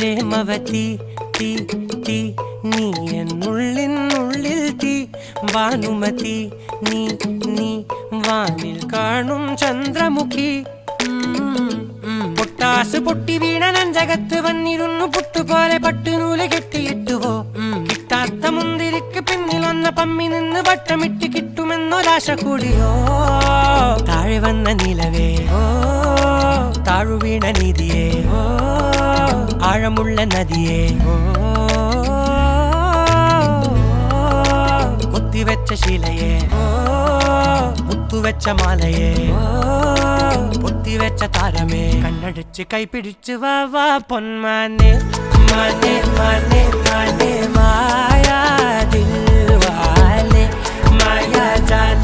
പ്രേമവതി തീ തീ നീ എന്നുള്ളിൽ തീ ഭാനുമതി നീ നീ വാനിൽ കാണും ചന്ദ്രമുഖി പൊട്ടാസ് പൊട്ടി വീണ നെഞ്ചകത്ത് വന്നിരുന്നു പുട്ടുപോലെ പട്ടുനൂല് കെട്ടിയിട്ടുവോ കിട്ടാത്ത മുന്തിരിക്ക് പിന്നിൽ വന്ന പമ്മി നിന്ന് വട്ടമിട്ട് കിട്ടുമെന്നൊരാശ കൂടിയോ താഴെ വന്ന നിലവേ താഴു വീണ നിധിയേ ആഴമുള്ള നദിയേ കൊത്തിവെച്ച ശിലയേ മുത്തുവെച്ച മാലയേ പൊത്തിവെച്ച താരമേ കണ്ണടിച്ച് കൈപിടിച്ച് വാ വാ പൊന്മാനെ മാനെ മാനെ മാനെ മായാ ദിൽവാലെ മായാ ജാല